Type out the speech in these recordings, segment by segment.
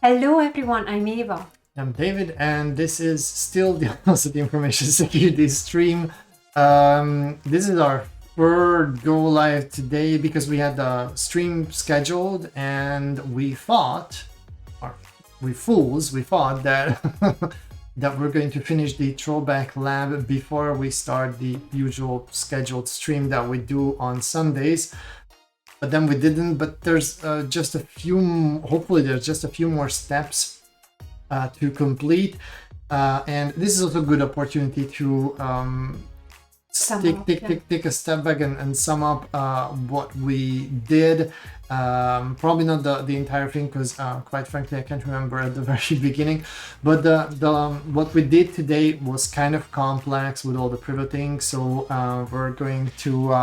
Hello everyone, I'm Eva. I'm David, and this is still the Opposite Information Security stream. This is our third go live today because we had the stream scheduled, and we thought that that we're going to finish the throwback lab before we start the usual scheduled stream that we do on Sundays. But then we didn't. But there's just a few. Hopefully, there's just a few more steps to complete, and this is also a good opportunity to take a step back and sum up what we did. Probably not the entire thing, because quite frankly I can't remember at the very beginning, but the what we did today was kind of complex with all the pivoting, so we're going to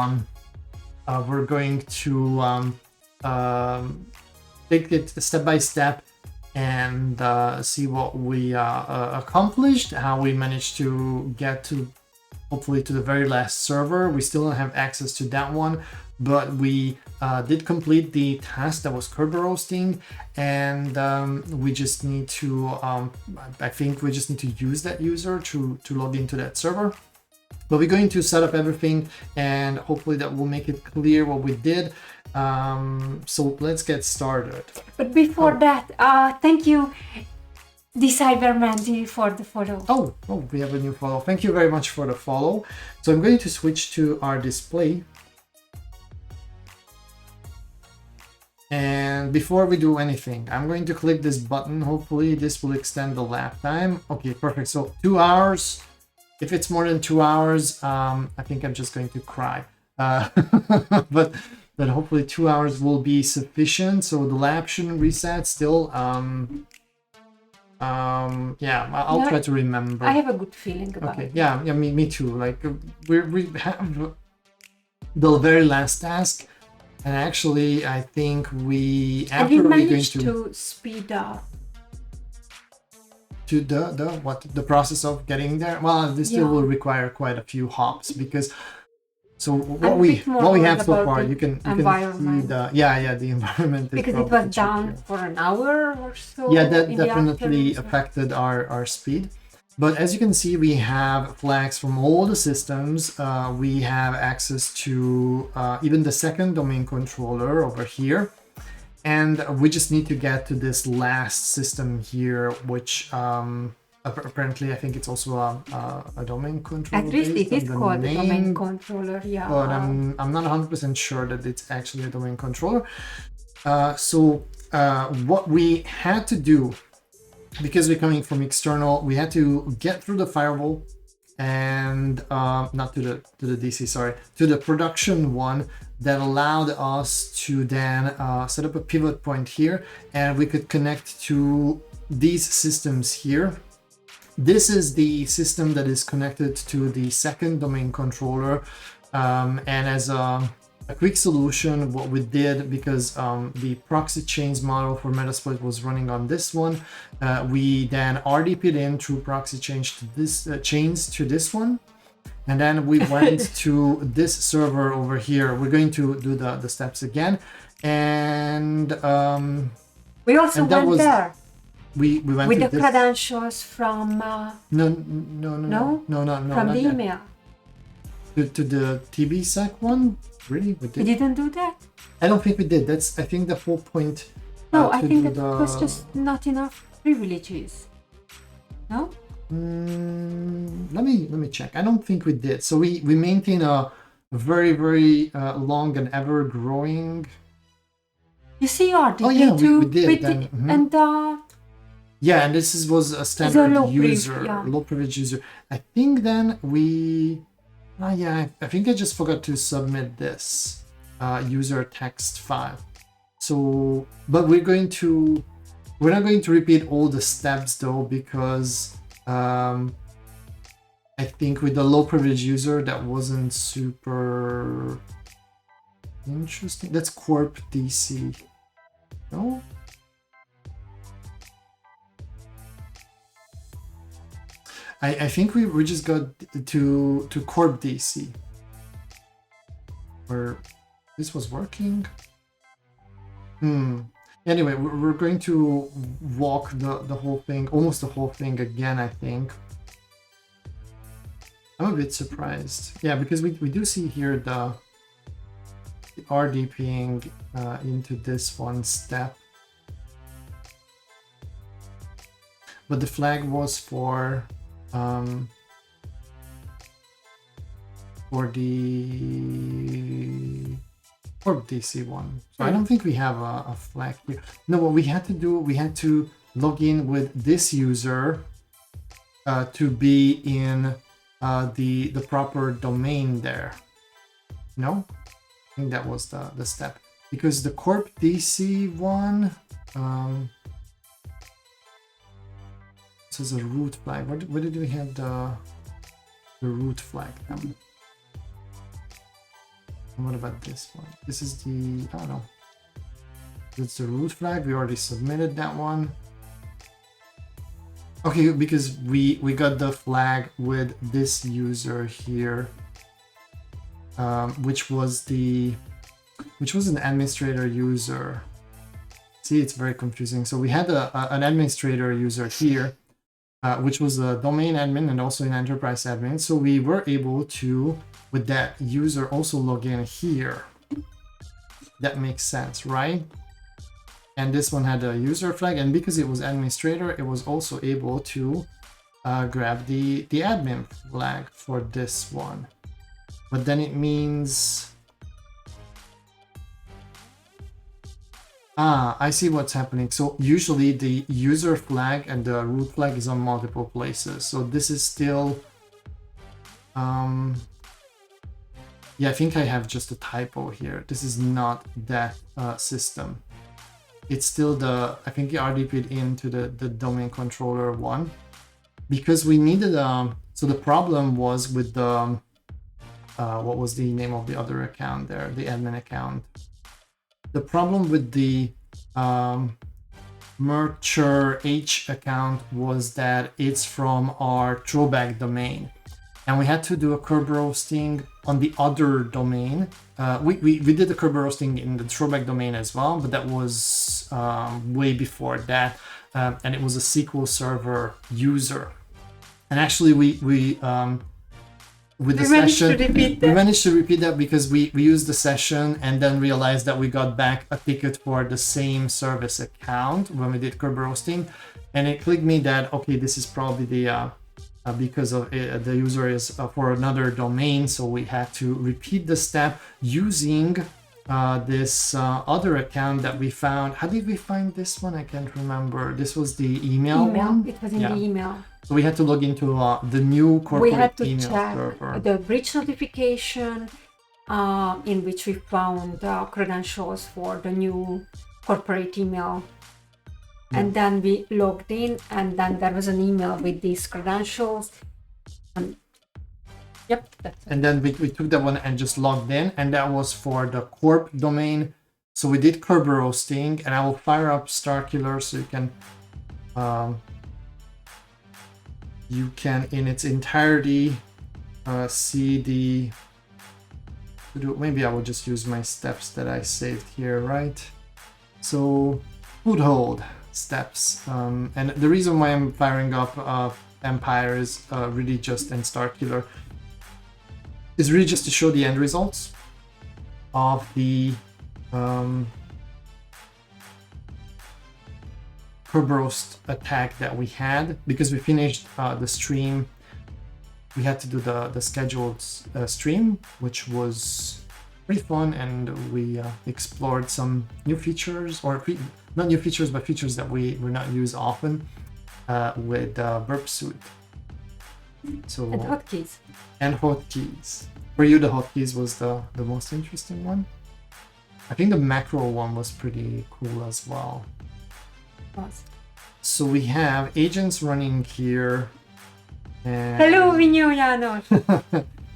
take it step by step and see what we accomplished, how we managed to get to hopefully to the very last server. We still don't have access to that one, but we did complete the task that was Kerber roasting, and we just need to I think we just need to use that user to log into that server. But we're going to set up everything, and hopefully that will make it clear what we did. So let's get started. But before that, thank you, the Cyberman, for the follow. Oh, we have a new follow. Thank you very much for the follow. So I'm going to switch to our display. And before we do anything, I'm going to click this button. Hopefully this will extend the lap time. Okay, perfect. So 2 hours. If it's more than 2 hours, I think I'm just going to cry. But hopefully 2 hours will be sufficient. So the lab shouldn't reset still. Yeah, I'll try to remember. I have a good feeling about it. Yeah, me too. Like we have the very last task, and actually I think we managed to speed up to the process of getting there. Well, this still will require quite a few hops, because what we have so far, you can see the environment, because it was down for an hour or so. Yeah, that definitely affected our speed. But as you can see, we have flags from all the systems. We have access to even the second domain controller over here. And we just need to get to this last system here, which apparently I think it's also a domain controller. At least it is called a domain controller, yeah. But I'm not 100% sure that it's actually a domain controller. So what we had to do, because we're coming from external, we had to get through the firewall, and not to the DC, sorry, to the production one, that allowed us to then set up a pivot point here, and we could connect to these systems here. This is the system that is connected to the second domain controller, and as a quick solution, what we did, because the proxy chains model for Metasploit was running on this one, we then RDP'd in through proxy chains to this one, and then we went to this server over here. We're going to do the steps again, and we also went there. We went with to the credentials from no, from the email to the TBSec one. Really, we didn't do that? I don't think we did. That's, I think, the whole point. No, I think that was just not enough privileges. No? Let me check. I don't think we did. So we maintain a very, very long and ever growing. You see, RDP we did. And yeah, and this was a standard low privilege user. I think then we. Yeah, I think I just forgot to submit this user text file. So, but we're not going to repeat all the steps though, because I think with the low privilege user that wasn't super interesting. That's Corp DC. No? I think we just got to Corp DC, where this was working. Anyway, we're going to walk the whole thing, almost the whole thing again, I think. I'm a bit surprised. Yeah, because we do see here the RDPing into this one step. But the flag was for the DC one. So I don't think we have a flag here. No, what we had to do, we had to log in with this user to be in the proper domain there. No? I think that was the step. Because the corp DC one, this is a root flag. Where did we have the root flag then? And what about this one? This is the, I don't know. It's the root flag. We already submitted that one. Okay, because we got the flag with this user here, which was an administrator user. See, it's very confusing. So we had an administrator user here, which was a domain admin and also an enterprise admin. So we were able to, with that user, also log in here. That makes sense, right? And this one had a user flag, and because it was administrator, it was also able to grab the admin flag for this one. But then it means, I see what's happening. So usually the user flag and the root flag is on multiple places. So this is still, yeah, I think I have just a typo here. This is not that system. It's still I think the RDP'd into the domain controller one, because we needed, so the problem was with the, what was the name of the other account there, the admin account. The problem with the Mercher H account was that it's from our throwback domain. And we had to do a curb roasting on the other domain. We did the curb roasting in the throwback domain as well, but that was way before that. And it was a SQL Server user. And actually, we managed to repeat that because we used the session and then realized that we got back a ticket for the same service account when we did curb roasting. And it clicked me that, okay, this is probably the because of the user is for another domain, so we had to repeat the step using this other account that we found. How did we find this one? I can't remember. This was the email one? It was in the email. So we had to log into the new corporate email server. We had to check the breach notification, in which we found credentials for the new corporate email. And then we logged in, and then there was an email with these credentials. Yep. And then we took that one and just logged in, and that was for the corp domain. So we did curb roasting, and I will fire up Starkiller so you can in its entirety see the. Maybe I will just use my steps that I saved here, right? So foothold steps, and the reason why I'm firing up Empire is really just, and Starkiller is really just to show the end results of the curb roast attack that we had. Because we finished the stream, we had to do the scheduled stream, which was pretty fun, and we explored some new features, or not new features, but features that we will not use often with Burp Suite. So, and hotkeys. And hotkeys. For you, the hotkeys was the most interesting one. I think the macro one was pretty cool as well. Awesome. So we have agents running here. And hello, Vinyo Janos.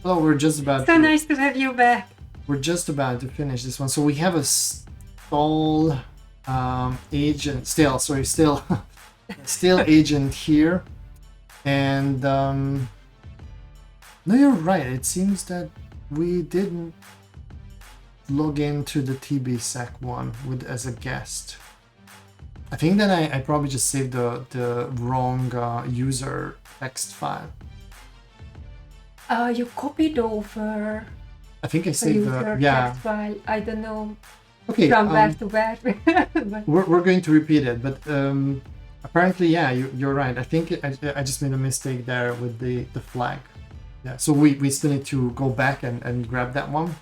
Hello, we're just about. So nice to have you back. We're just about to finish this one. So we have a stall agent, still agent here, and no, you're right. It seems that we didn't log into the TBSec one as a guest. I think that I probably just saved the wrong user text file. You copied over I think I a saved user text file. I don't know Okay, from where to where. But we're going to repeat it, but apparently, yeah, you're right. I think I just made a mistake there with the flag. Yeah, so we still need to go back and grab that one.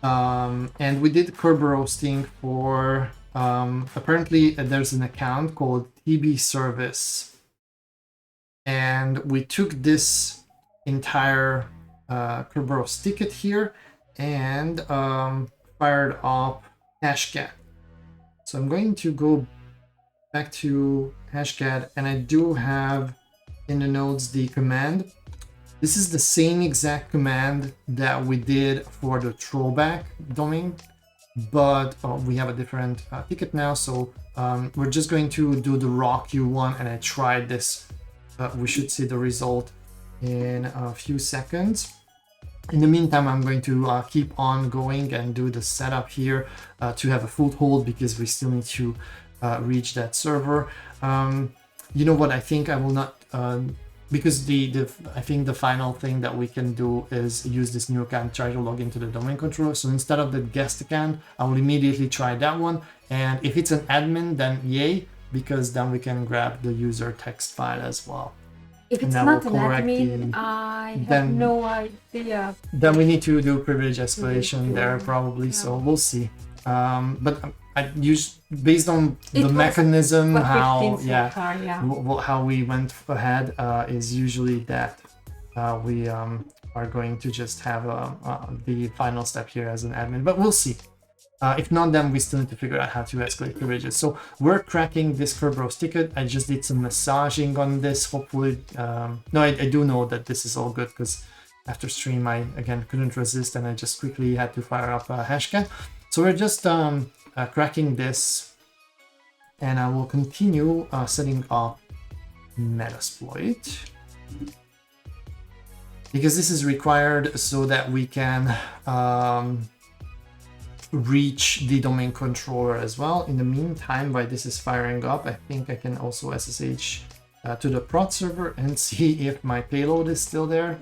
And we did curb roasting for apparently there's an account called TB Service, and we took this entire Kerberos ticket here and fired up Hashcat. So I'm going to go back to Hashcat, and I do have in the notes the command. This is the same exact command that we did for the throwback domain, but we have a different ticket now. So we're just going to do the raw Q1, and I tried this. We should see the result in a few seconds. In the meantime, I'm going to keep on going and do the setup here to have a foothold, because we still need to reach that server. You know what? I think I will not, because I think the final thing that we can do is use this new account, try to log into the domain controller. So instead of the guest account, I will immediately try that one. And if it's an admin, then yay, because then we can grab the user text file as well. if it's not an admin, I have no idea. Then we need to do privilege escalation there probably. So we'll see. But I use based on the mechanism how how we went ahead is usually that we are going to just have the final step here as an admin. But we'll see. If not, then we still need to figure out how to escalate privileges. So we're cracking this Kerberos ticket. I just did some massaging on this. Hopefully, no, I do know that this is all good, because after stream, I again couldn't resist, and I just quickly had to fire up Hashcat. So we're just cracking this, and I will continue setting up Metasploit, because this is required so that we can reach the domain controller as well. In the meantime, while this is firing up, I think I can also SSH to the prod server and see if my payload is still there.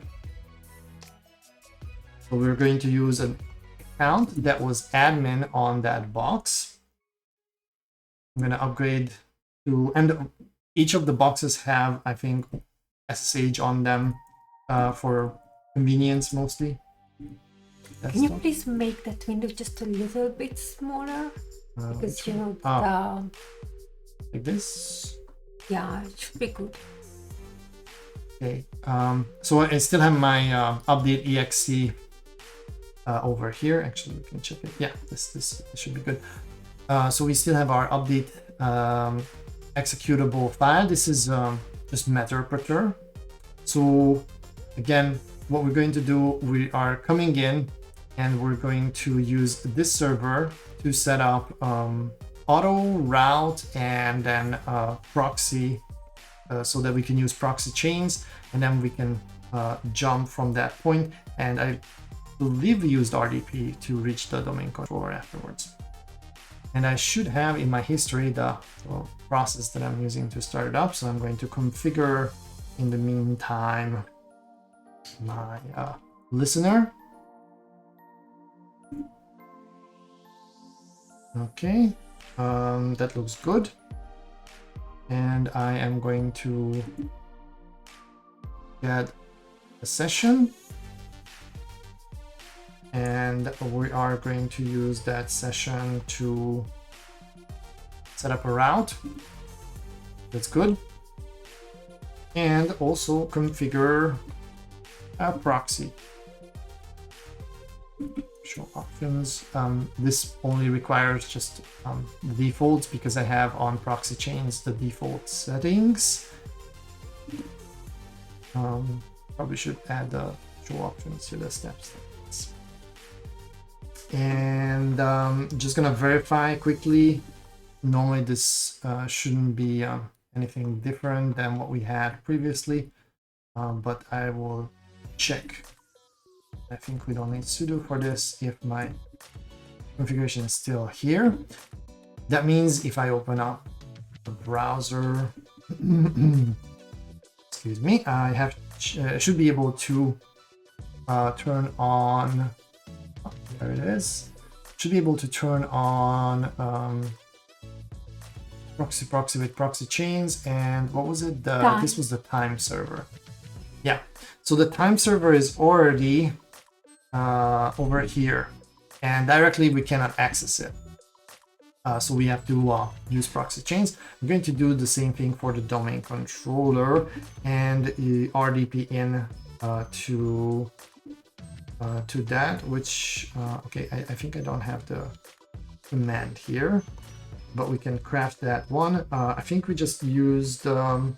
So we're going to use an account that was admin on that box. I'm going to upgrade to, and each of the boxes have, I think, SSH on them for convenience mostly. Can you please make that window just a little bit smaller? Because you know, like this. Yeah, it should be good. Okay. So I still have my update exe over here. Actually, we can check it. Yeah, this should be good. So we still have our update executable file. This is just Meterpreter. So again, what we're going to do, we are coming in, and we're going to use this server to set up auto route and then proxy, so that we can use proxy chains, and then we can jump from that point. And I believe we used RDP to reach the domain controller afterwards. And I should have in my history the process that I'm using to start it up. So I'm going to configure in the meantime my listener. Okay, that looks good. And I am going to get a session, and we are going to use that session to set up a route. That's good. And also configure a proxy. Show options. This only requires just the defaults, because I have on proxy chains the default settings. Probably should add the show options to the steps. And just gonna verify quickly. Normally this shouldn't be anything different than what we had previously, but I will check. I think we don't need sudo for this if my configuration is still here. That means if I open up the browser, excuse me, I have should be able to turn on. Oh, there it is. Should be able to turn on proxy with proxy chains, and what was it? This was the time server. Yeah. So the time server is already over here, and directly we cannot access it. So we have to use proxy chains. I'm going to do the same thing for the domain controller and RDP in to that, which okay, I think I don't have the command here, but we can craft that one. I think we just used the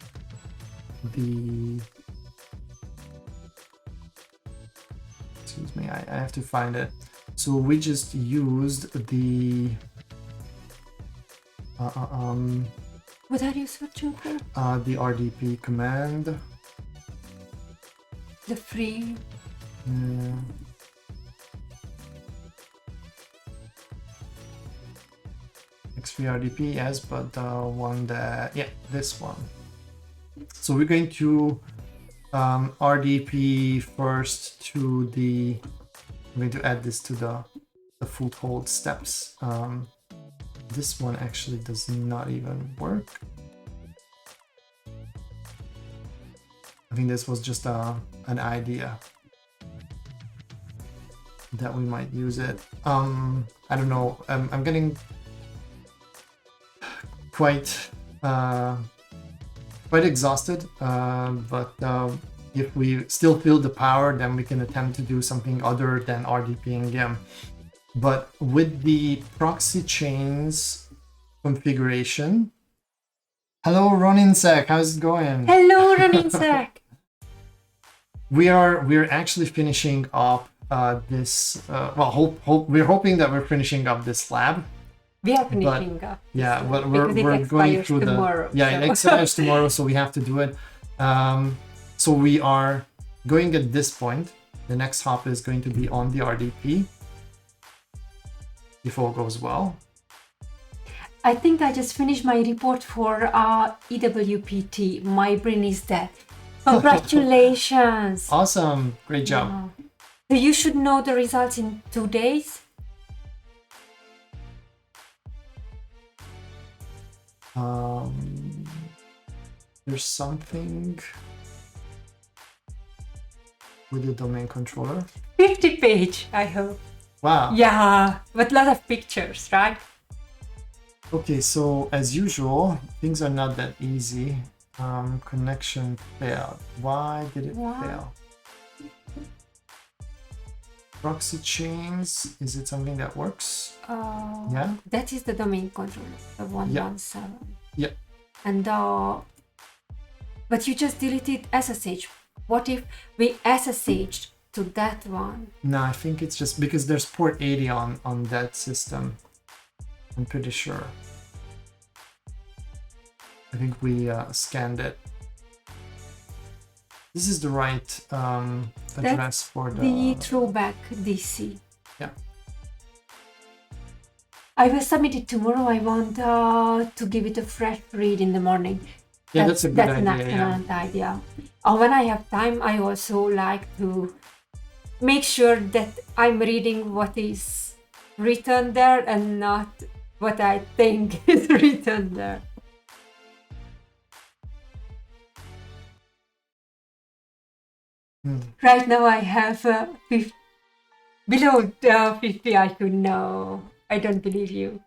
excuse me, I have to find it. So we just used the what are you searching for? the RDP command. The free. X3 RDP, yes, but the one that, yeah, this one. So we're going to RDP first to the, I'm going to add this to the foothold steps. This one actually does not even work. I think this was just an idea that we might use it. I don't know. I'm getting quite exhausted, but if we still feel the power, then we can attempt to do something other than RDPing them. But with the proxy chains configuration, hello Roninsec, how's it going? Hello Roninsec. We're actually finishing up this. Well, we're hoping that we're finishing up this lab. We are finishing up. Yeah, but we're going through tomorrow, it expires tomorrow, so we have to do it. So we are going at this point. The next hop is going to be on the RDP. If all goes well. I think I just finished my report for EWPT. My brain is dead. Congratulations! Awesome, great job. Wow. So you should know the results in 2 days. There's something with the domain controller. 50 page, I hope. Wow. Yeah, but a lot of pictures, right? Okay, so as usual, things are not that easy. Connection failed. Why did it fail? Proxy chains, is it something that works? Yeah. That is the domain controller, the 117. Yeah. And but you just deleted SSH. What if we SSH'd to that one? No, I think it's just because there's port 80 on that system. I'm pretty sure. I think we scanned it. This is the right address for the throwback DC. Yeah. I will submit it tomorrow. I want to give it a fresh read in the morning. Yeah, that's a good idea. That's an excellent idea. When I have time, I also like to make sure that I'm reading what is written there and not what I think is written there. Right now I have 50, below 50 IQ. No, I don't believe you.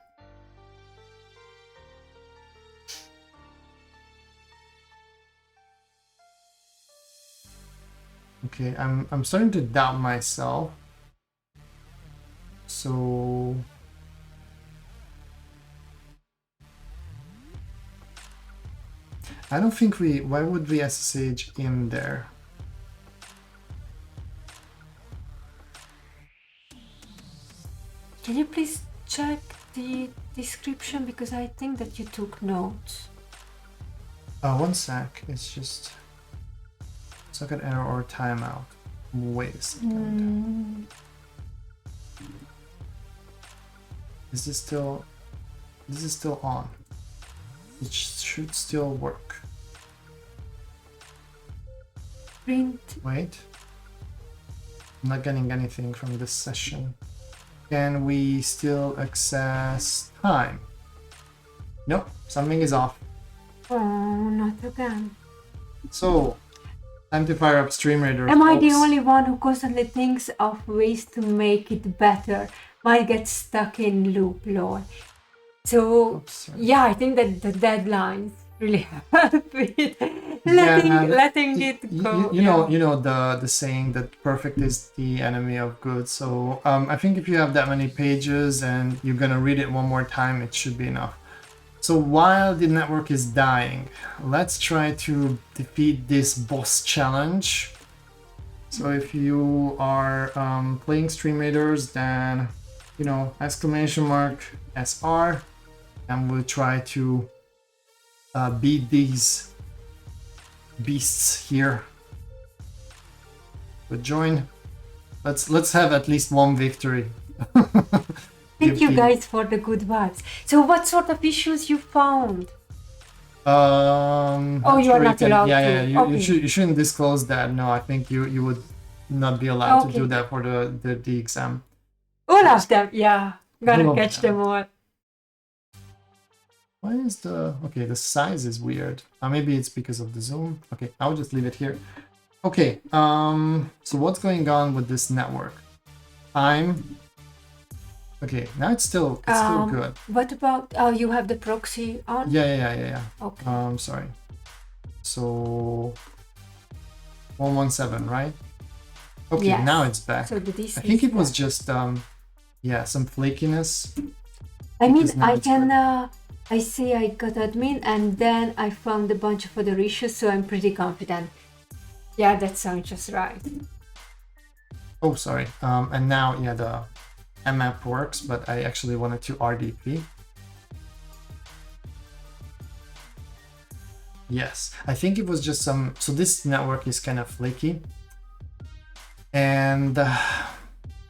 Okay, I'm starting to doubt myself. So I don't think why would we SSH in there? Can you please check the description, because I think that you took notes. One sec, it's just socket error or timeout. Wait a second. Is this still This is still on. It should still work. Print. Wait. I'm not getting anything from this session. Can we still access time? Nope, something is off. Oh, not again. So, time to fire up StreamRaider. Am I the only one who constantly thinks of ways to make it better? Might get stuck in loop, lol. So, Oops, sorry. yeah, I think that the deadlines really help with letting it go. You know the saying that perfect is the enemy of good. So I think if you have that many pages and you're gonna read it one more time, it should be enough. So while the network is dying, let's try to defeat this boss challenge. So if you are playing Stream Raiders, then exclamation mark SR, and we'll try to beat these beasts here. But join. Let's have at least one victory. Thank you guys for the good vibes. So what sort of issues you found? Oh, you are not allowed yeah, to. You shouldn't disclose that. No, I think you would not be allowed to do that for the exam. All of them, yeah. Gotta catch them all. Why is the size is weird. Maybe it's because of the zoom. Okay, I'll just leave it here. Okay, so what's going on with this network? Okay, now it's still good. What about you have the proxy on? Yeah. Okay. Sorry. So 117, right? Okay, yes. Now it's back. So I think it was just some flakiness. I mean, I say I got admin and then I found a bunch of other issues, so I'm pretty confident. Yeah, that sounds just right. Oh, sorry. And now, the mmap works, but I actually wanted to RDP. Yes, I think it was just some... So this network is kind of flaky. And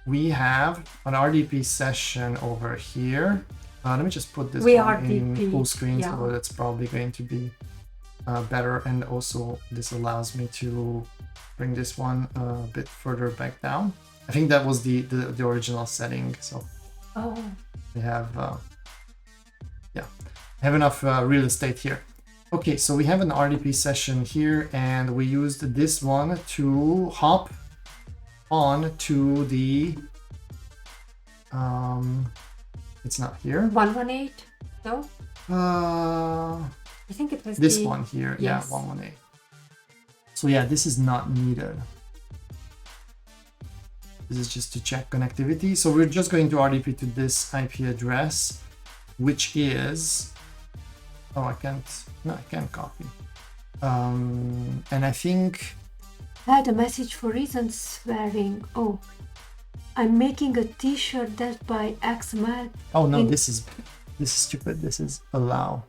we have an RDP session over here. Let me just put this one in full screen, so that's probably going to be better. And also this allows me to bring this one a bit further back down. I think that was the original setting. So we have have enough real estate here. Okay, so we have an RDP session here, and we used this one to hop on to the it's not here. 118? No? I think it was this one here. Yes. Yeah, 118. So yeah, this is not needed. This is just to check connectivity. So we're just going to RDP to this IP address, which is... Oh, I can't copy. And I think... I had a message for reasons swearing. Oh, I'm making a t-shirt that by XML. Oh no, this is stupid. This is allow.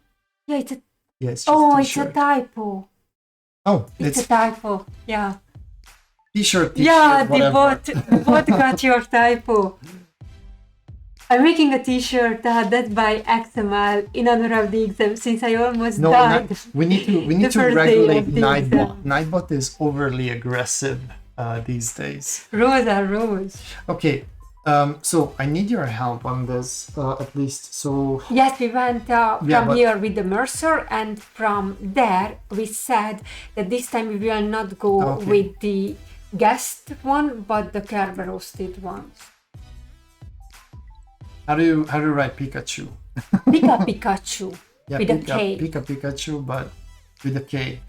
Yeah, it's a... Yeah, it's just it's a typo. Oh, it's a typo. Yeah. T-shirt, yeah, whatever. the bot got your typo. I'm making a t-shirt that by XML in honor of the exam, since I almost died. We need to regulate Nightbot. Nightbot is overly aggressive these days. Rules are rules. Okay, so I need your help on this at least. So yes, we went here with the Mercer, and from there we said that this time we will not go with the guest one, but the Kerberos ones. How do you write Pikachu? Pikachu. Yeah, with a K. Pikachu, but with a K.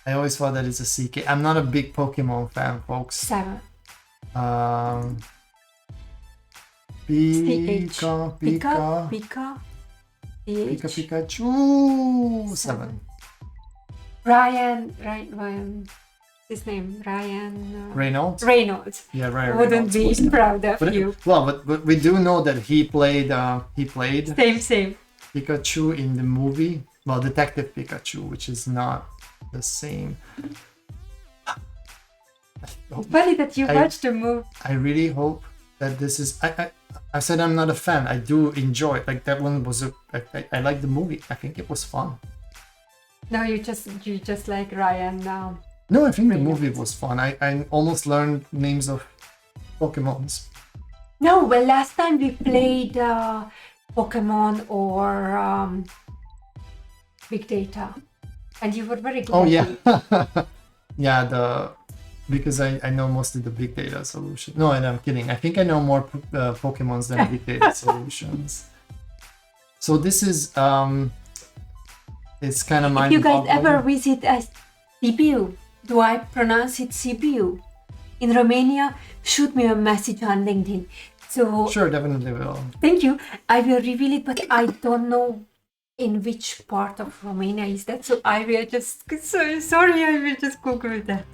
I always thought that it's a CK. I'm not a big Pokemon fan, folks. 7. Pikachu. 7. Ryan. His name Ryan Reynolds. Yeah, Ryan. Wouldn't Reynolds be proud of you. Well, but we do know that he played. Same. Pikachu in the movie. Well, Detective Pikachu, which is not the same. Funny that you watched the movie. I really hope that this is. I said I'm not a fan. I do enjoy it. Like that one was I like the movie. I think it was fun. No, you just like Ryan now. No, I think the Brilliant. movie was fun. I almost learned names of Pokemons. No, well, last time we played Pokemon or Big Data, and you were very good. Oh at yeah, it. yeah. Because I know mostly the big data solution. No, and I'm kidding. I think I know more Pokemons than big data solutions. So this is it's kind of If you guys ever visit Sibiu, do I pronounce it Sibiu? In Romania, shoot me a message on LinkedIn. So Sure, definitely will. thank you. I will reveal it, but I don't know in which part of Romania is that. So I will just sorry. I will just Google that.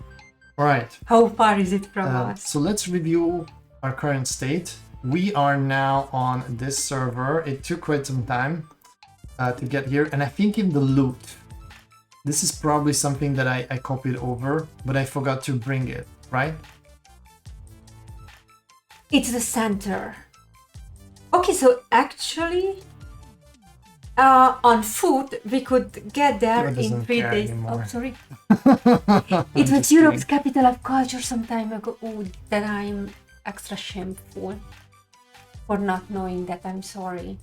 All right. How far is it from us? So let's review our current state. We are now on this server. It took quite some time to get here, and I think in the loot, this is probably something that I copied over, but I forgot to bring it, right? It's the center. Okay, so actually, on foot we could get there It in doesn't 3 care days. anymore. Oh, sorry. I'm It was just Europe's kidding. capital of culture some time ago. Oh, then I'm extra shameful for not knowing that. I'm sorry.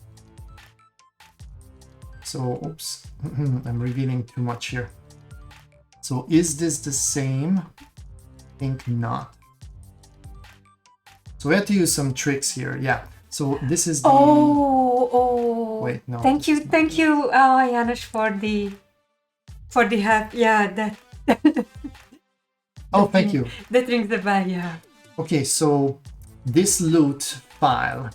So, oops, I'm revealing too much here. So is this the same? I think not. So we have to use some tricks here. Yeah. So this is the... Oh. Wait, no. Thank you, Janusz, for the help. Yeah, that. Oh, thank you. That rings the bell. Yeah. Okay, so this loot file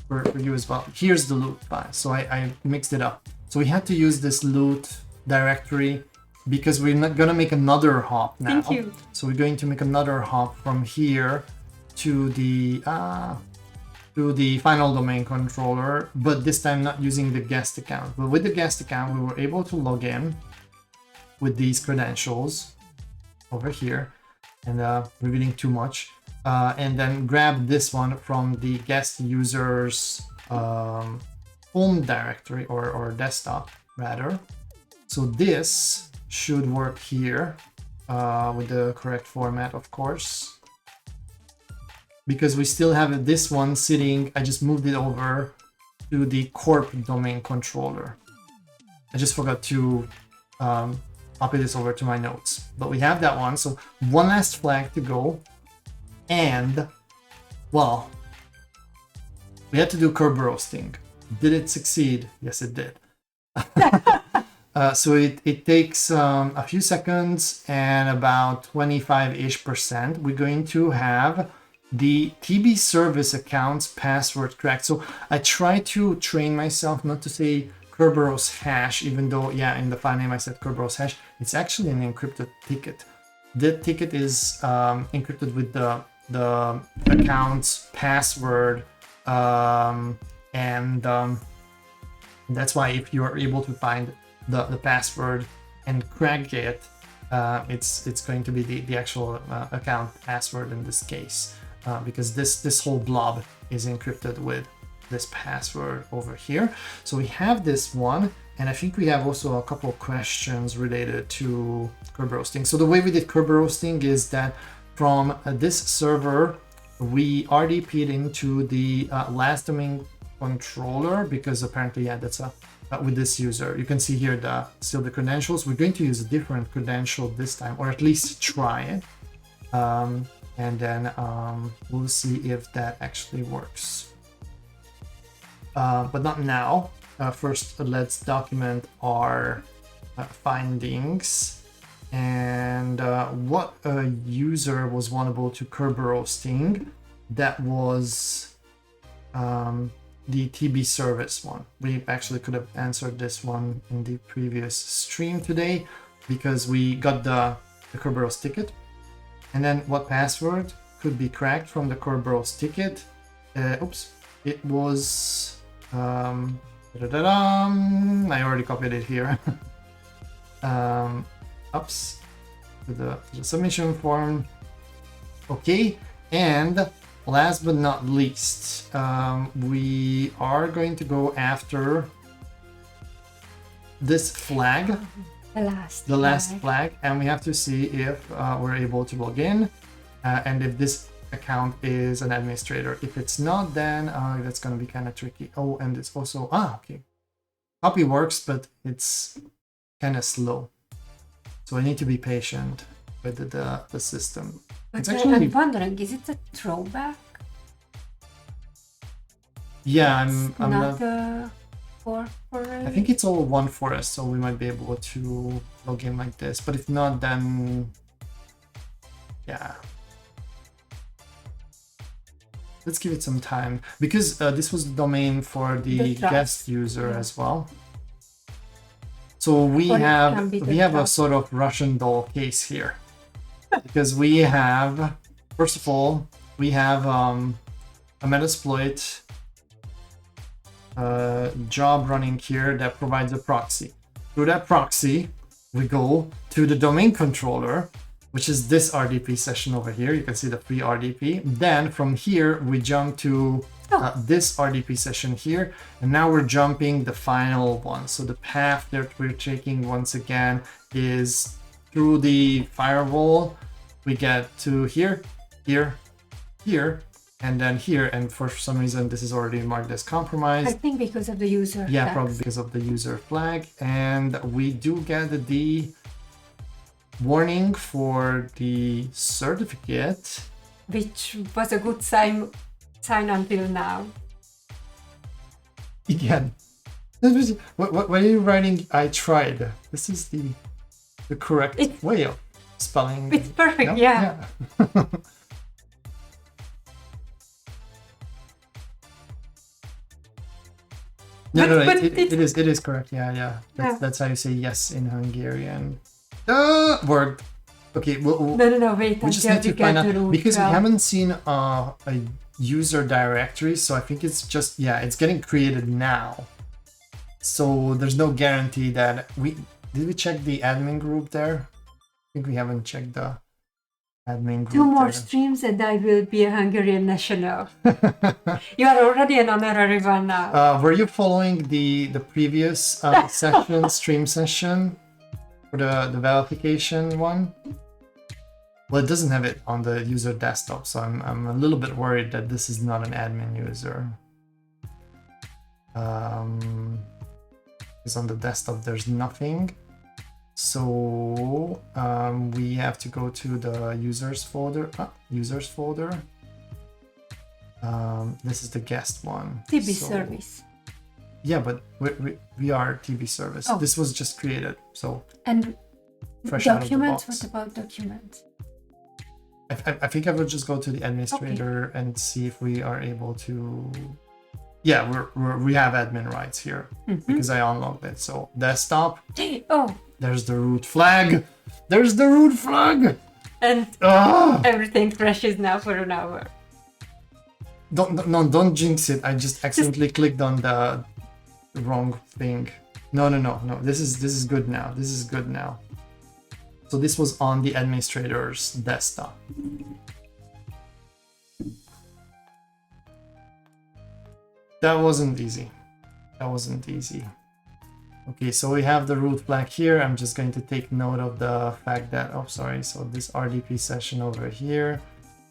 for you as well. Here's the loot file. So I mixed it up. So we had to use this loot directory because we're not gonna make another hop now. Thank you. So we're going to make another hop from here to the final domain controller, but this time not using the guest account. But with the guest account, we were able to log in with these credentials over here, and revealing too much, and then grab this one from the guest user's home directory or desktop rather. So this should work here with the correct format, of course. Because we still have this one sitting, I just moved it over to the corp domain controller. I just forgot to copy this over to my notes. But we have that one, so one last flag to go. And, well, we had to do curb roasting. Did it succeed? Yes, it did. So it takes a few seconds and about 25-ish%. We're going to have the TB service account's password cracked. So I try to train myself not to say Kerberos hash, even though, yeah, in the file name I said Kerberos hash. It's actually an encrypted ticket. The ticket is encrypted with the account's password, and that's why if you are able to find the password and crack it, it's going to be the actual account password in this case. Because this whole blob is encrypted with this password over here. So we have this one, and I think we have also a couple of questions related to curb roasting. So the way we did curb roasting is that from this server, we RDP'd into the last domain controller, because apparently, yeah, that's with this user. You can see here still the credentials. We're going to use a different credential this time, or at least try it. And then we'll see if that actually works. But not now. First, let's document our findings and what a user was vulnerable to curb roasting. That was the TB service one. We actually could have answered this one in the previous stream today because we got the curb roast ticket. And then what password could be cracked from the Kerberos ticket? Oops, it was... I already copied it here. Oops, to the submission form. Okay, and last but not least, we are going to go after this flag, The last flag, and we have to see if we're able to log in and if this account is an administrator. If it's not, then that's going to be kind of tricky. Oh, and it's also okay. Copy works, but it's kind of slow, so I need to be patient with the system. But It's actually, I'm wondering, is it a throwback? yeah, It's I'm not not. a I think it's all one for us, so we might be able to log in like this. But if not, then yeah. Let's give it some time, because this was the domain for the The trust. guest user as well. So we Or it have can be the a trust. sort of Russian doll case here, because we have, first of all, we have a Metasploit job running here that provides a proxy. Through that proxy, we go to the domain controller, which is this RDP session over here. You can see the free RDP. Then from here, we jump to this RDP session here. And now we're jumping the final one. So the path that we're taking once again is through the firewall. We get to here, here, here, and then here. And for some reason, this is already marked as I compromised. think because of the user. Yeah, tags. probably because of the user flag. And we do get the warning for the certificate. Which was a good sign until now. Again, what are you writing? I tried. This is the correct way of spelling. It's perfect, No? yeah. No, But it is correct. Yeah. That's how you say yes in Hungarian. Worked. Okay, No, wait we just until need to we find get out, to root because we 12. haven't seen a user directory, so I think it's just, it's getting created now. So there's no guarantee that did we check the admin group there? I think we haven't checked the admin group. 2 more there. streams and I will be a Hungarian national. You are already an honorary one now. Were you following the previous stream session for the verification one? Well, it doesn't have it on the user desktop, so I'm a little bit worried that this is not an admin user. Because on the desktop there's nothing. So we have to go to the users folder. This is the guest one. TB service. Yeah, but we are TB service. Oh. This was just created, so And fresh out of the documents? box. What about documents? I think I would just go to the administrator and see if we are able to. Yeah, we have admin rights here because I unlocked it. So desktop. Oh, There's the root flag. There's the root flag. and Ah! everything crashes now for an hour. Don't jinx it. I just accidentally clicked on the wrong thing. No. This is good now. This is good now. So this was on the administrator's desktop. That wasn't easy. Okay, so we have the root flag here. I'm just going to take note of the fact that, so this RDP session over here,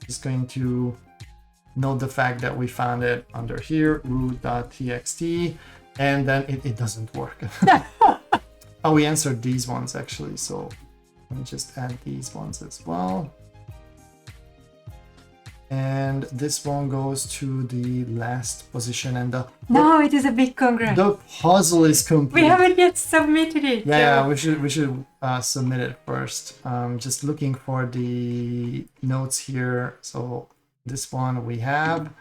just going to note the fact that we found it under here, root.txt, and then it doesn't work. Oh, we answered these ones actually, so let me just add these ones as well. And this one goes to the last position, and No, it is a big congrats. the puzzle is complete. We haven't yet submitted it. Yeah, we should submit it first. Just looking for the notes here. So this one we have,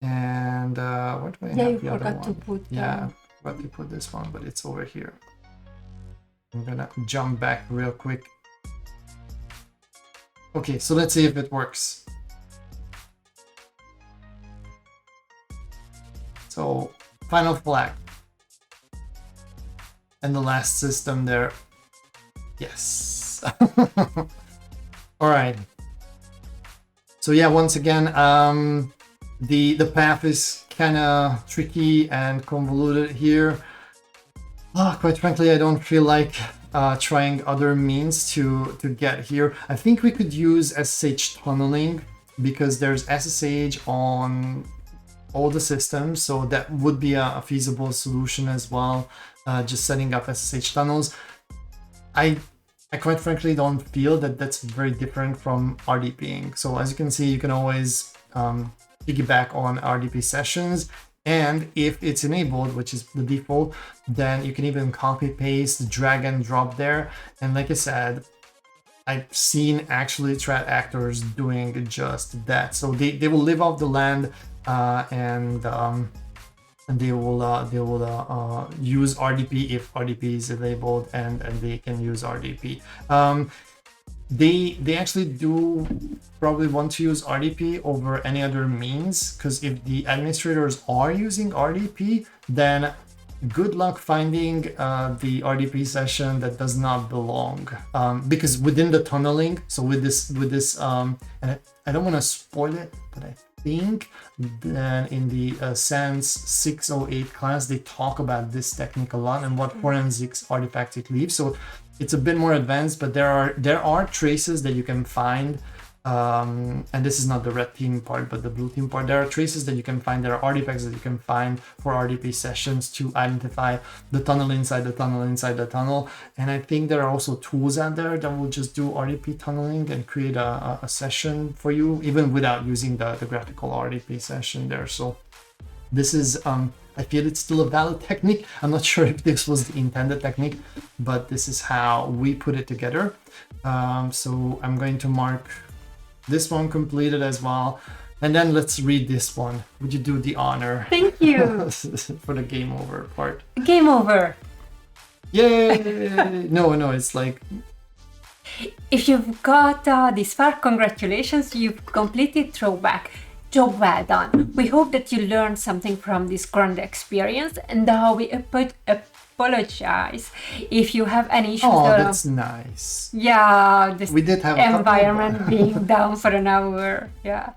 and what do I Yeah, have? you The other forgot to one. put. Yeah, forgot to put this one, but it's over here. I'm gonna jump back real quick. Okay, so let's see if it works. So final flag. And the last system there. Yes. All right. So yeah, once again, the path is kind of tricky and convoluted here. Quite frankly, I don't feel like trying other means to get here. I think we could use SSH tunneling because there's SSH on all the systems, so that would be a feasible solution as well. Just setting up SSH tunnels. I quite frankly don't feel that that's very different from RDPing. So as you can see, you can always piggyback on RDP sessions. And if it's enabled, which is the default, then you can even copy paste, drag and drop there. And like I said, I've seen actually threat actors doing just that. So they will live off the land and they will use RDP if RDP is enabled, and they can use RDP. They actually do probably want to use RDP over any other means, because if the administrators are using RDP, then good luck finding the RDP session that does not belong, because within the tunneling, so with this and I don't want to spoil it, but I think then in the SANS 608 class they talk about this technique a lot and what forensics artifact it leaves. So it's a bit more advanced, but there are traces that you can find, and this is not the red team part but the blue team part. There are traces that you can find, there are artifacts that you can find for RDP sessions to identify the tunnel inside the tunnel inside the tunnel. And I think there are also tools out there that will just do RDP tunneling and create a session for you even without using the graphical RDP session there. So this is I feel it's still a valid technique. I'm not sure if this was the intended technique, but this is how we put it together. So I'm going to mark this one completed as well. And then let's read this one. Would you do the honor? Thank you. For the game over part. Game over. Yay! No, it's like... If you've got this far, congratulations, you've completed Throwback. Job well done. We hope that you learned something from this grand experience, and we apologize if you have any issues. Oh, that's nice. Yeah, this we did have environment being down for an hour. Yeah.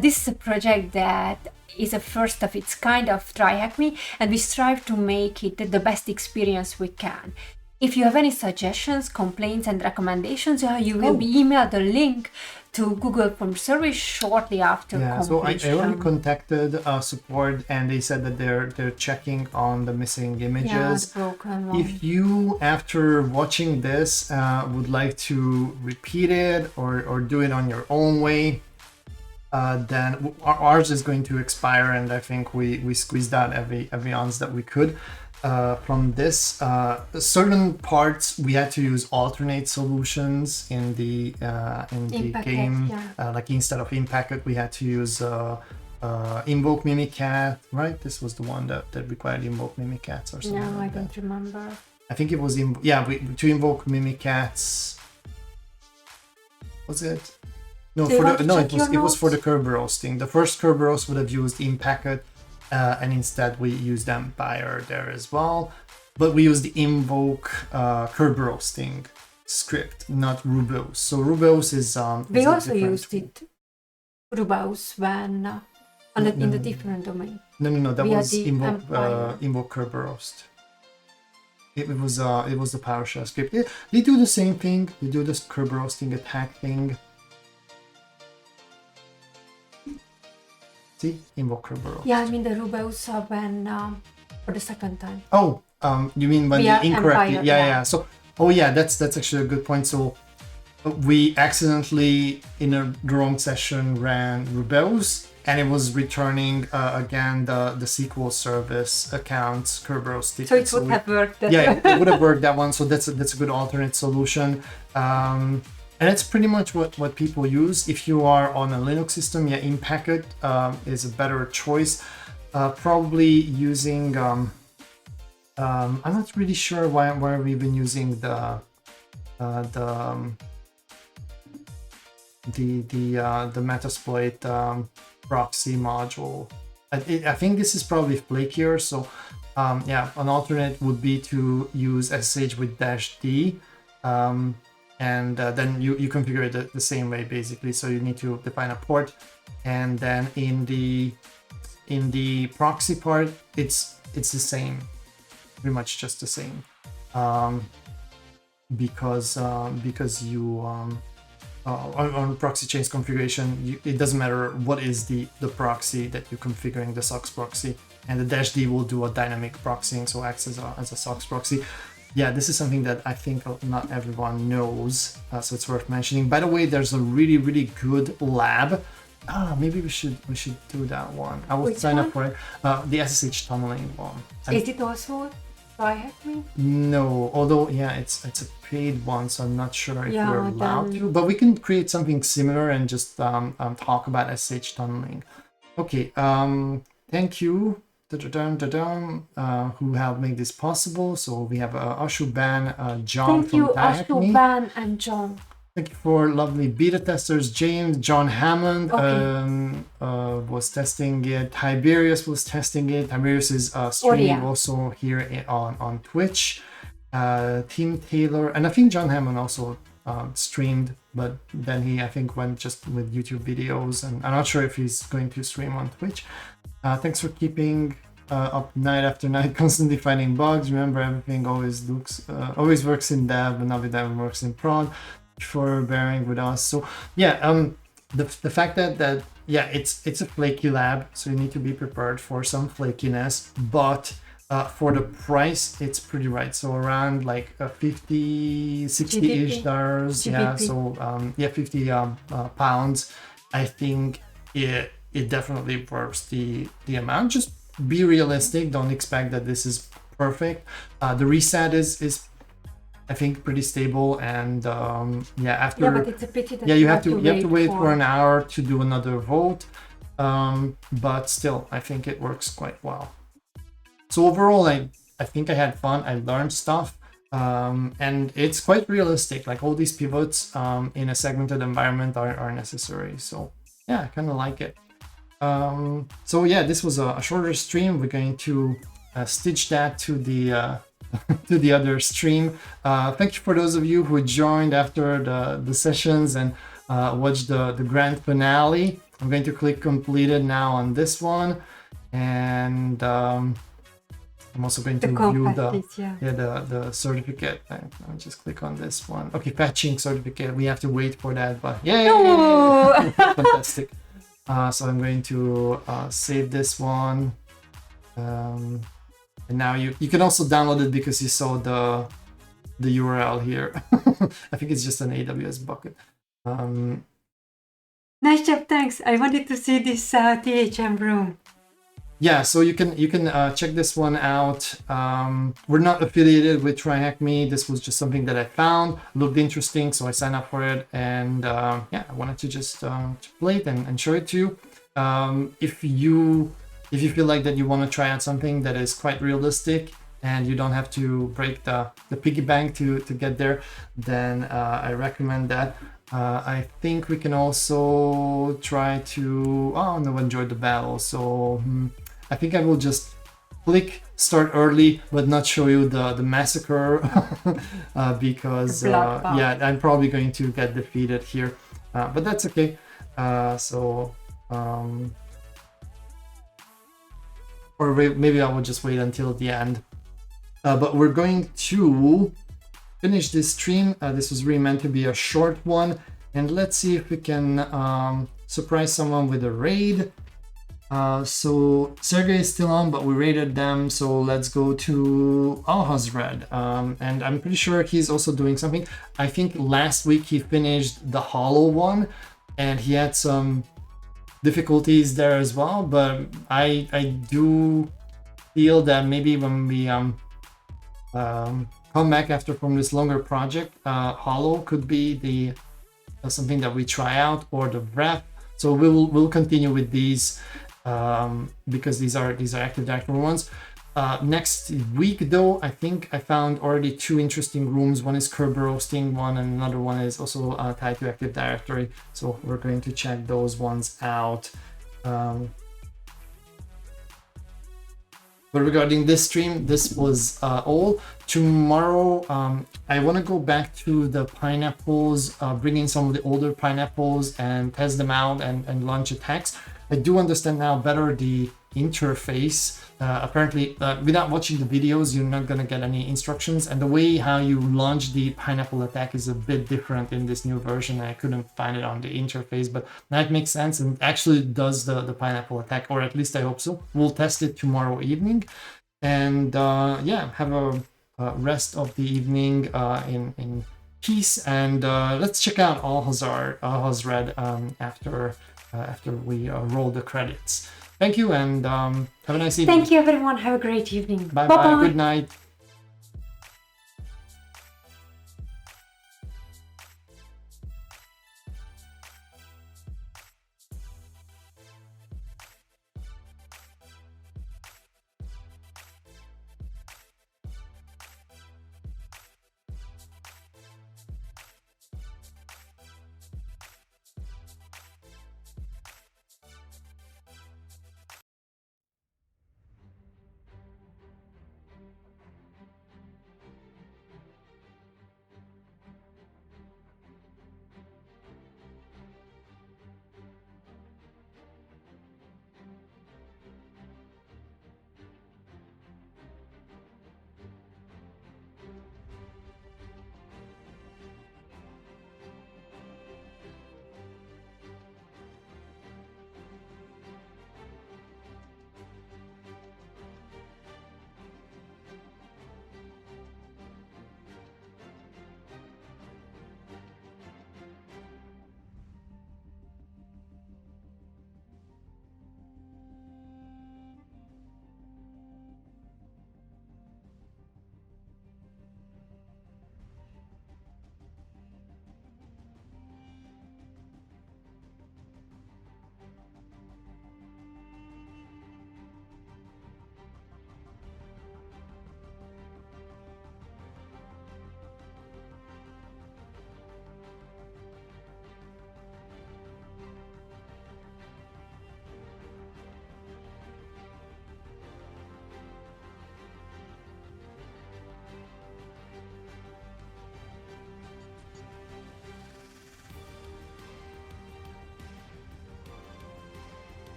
This is a project that is a first of its kind of TryHackMe, and we strive to make it the best experience we can. If you have any suggestions, complaints and recommendations, you will be emailed a link to Google Form service shortly after completion. So I already contacted support, and they said that they're checking on the missing images. Yeah, the broken one. If you, after watching this, would like to repeat it or do it on your own way, then ours is going to expire, and I think we squeezed out every ounce that we could. From this, certain parts we had to use alternate solutions in the game. Yeah. Like instead of Impact, we had to use Invoke Mimicat, right? This was the one that required Invoke Mimicats or something. No, I don't remember. I think it was to invoke Mimicats. Was it? No, it was for the Kerberos thing. The first Kerberos would have used Impact. And instead we used Empire there as well, but we used the invoke Kerberos thing script, not Rubos. So Rubos is we also used it Rubos when in the different domain. No, that was invoke Kerberos. It was the PowerShell script. They do the same thing. They do this Kerberos thing, attack thing. See, invoke Kerberos. Yeah, I mean the Rubos when for the second time. Oh, you mean when they incorrectly? Empire, yeah. So, that's actually a good point. So, we accidentally in the wrong session ran Rubos, and it was returning again the SQL service accounts Kerberos ticket. So it would have worked. It would have worked that one. So that's a good alternate solution. And it's pretty much what people use. If you are on a Linux system, Impact is a better choice. Probably using, I'm not really sure why we've been using the Metasploit proxy module. I think this is probably flakier. So an alternate would be to use SSH with -d. and then you configure it the same way basically. So you need to define a port, and then in the proxy part, it's the same, pretty much just the same, because you on proxy chains configuration, it doesn't matter what is the proxy that you're configuring, the SOX proxy, and the -d will do a dynamic proxying, so acts as a SOX proxy. Yeah, this is something that I think not everyone knows, so it's worth mentioning. By the way, there's a really good lab. Maybe we should do that one. I will sign up for it. The SSH tunneling one. Is it also TryHackMe? No, although yeah, it's a paid one, so I'm not sure if Yeah, we're allowed to. But we can create something similar and just talk about SSH tunneling. Okay. Thank you. Who helped make this possible. So we have Ashuban, John Thank from you, TryHackMe. Ashuban and John. Thank you for lovely beta testers. James, John Hammond was testing it. Tiberius was testing it. Tiberius is streaming also here on Twitch. Tim Taylor, and I think John Hammond also streamed, but then he, I think, went just with YouTube videos, and I'm not sure if he's going to stream on Twitch. Thanks for keeping up night after night, constantly finding bugs. Remember, everything always works in dev, but not with dev works in prod. For bearing with us. So yeah, the fact that yeah, it's a flaky lab, so you need to be prepared for some flakiness, but for the price, it's pretty right. So around like 50, 60-ish dollars. Yeah, so yeah, 50 pounds. I think it definitely worth the amount. Just be realistic. Don't expect that this is perfect. The reset is I think pretty stable, and yeah, after but it's a pity that you have to wait for an hour to do another vote, but still I think it works quite well. So overall, I think I had fun. I learned stuff, and it's quite realistic. Like all these pivots in a segmented environment are necessary. So yeah, I kind of like it. So yeah, this was a shorter stream. We're going to stitch that to the to the other stream. Thank you for those of you who joined after the sessions and watched the grand finale. I'm going to click completed now on this one, and I'm also going to view the certificate. Let me just click on this one. Okay, patching certificate. We have to wait for that, but yay! No! Fantastic. So I'm going to save this one. And now you can also download it because you saw the URL here. I think it's just an AWS bucket. Nice job, thanks. I wanted to see this THM room. Yeah, so you can check this one out. We're not affiliated with TryHackMe. This was just something that I found, looked interesting, so I signed up for it, and yeah, I wanted to just play it and show it to you. If you feel like that you want to try out something that is quite realistic and you don't have to break the piggy bank to get there, then I recommend that. I think we can also try to enjoy the battle. So I think I will just click start early, but not show you the massacre because yeah, I'm probably going to get defeated here, but that's okay. Or maybe I will just wait until the end. But we're going to finish this stream. This was really meant to be a short one. And let's see if we can surprise someone with a raid. So Sergey is still on, but we raided them. So let's go to Alhazred. And I'm pretty sure he's also doing something. I think last week he finished the Hollow one, and he had some difficulties there as well, but I do feel that maybe when we come back from this longer project, Hollow could be the something that we try out, or the Wrath. So we'll continue with these because these are Active Directory ones. Next week, though, I think I found already two interesting rooms. One is Kerber roasting one, and another one is also tied to Active Directory. So we're going to check those ones out. But But regarding this stream, this was all. Tomorrow, I want to go back to the pineapples, bring in some of the older pineapples and test them out and launch attacks. I do understand now better the interface. Apparently, without watching the videos, you're not going to get any instructions. And the way how you launch the pineapple attack is a bit different in this new version. I couldn't find it on the interface, but that makes sense and actually does the pineapple attack, or at least I hope so. We'll test it tomorrow evening. And yeah, have a rest of the evening in peace. And let's check out Alhazred after we roll the credits. Thank you, and have a nice evening. Thank you, everyone. Have a great evening. Bye-bye. Good night.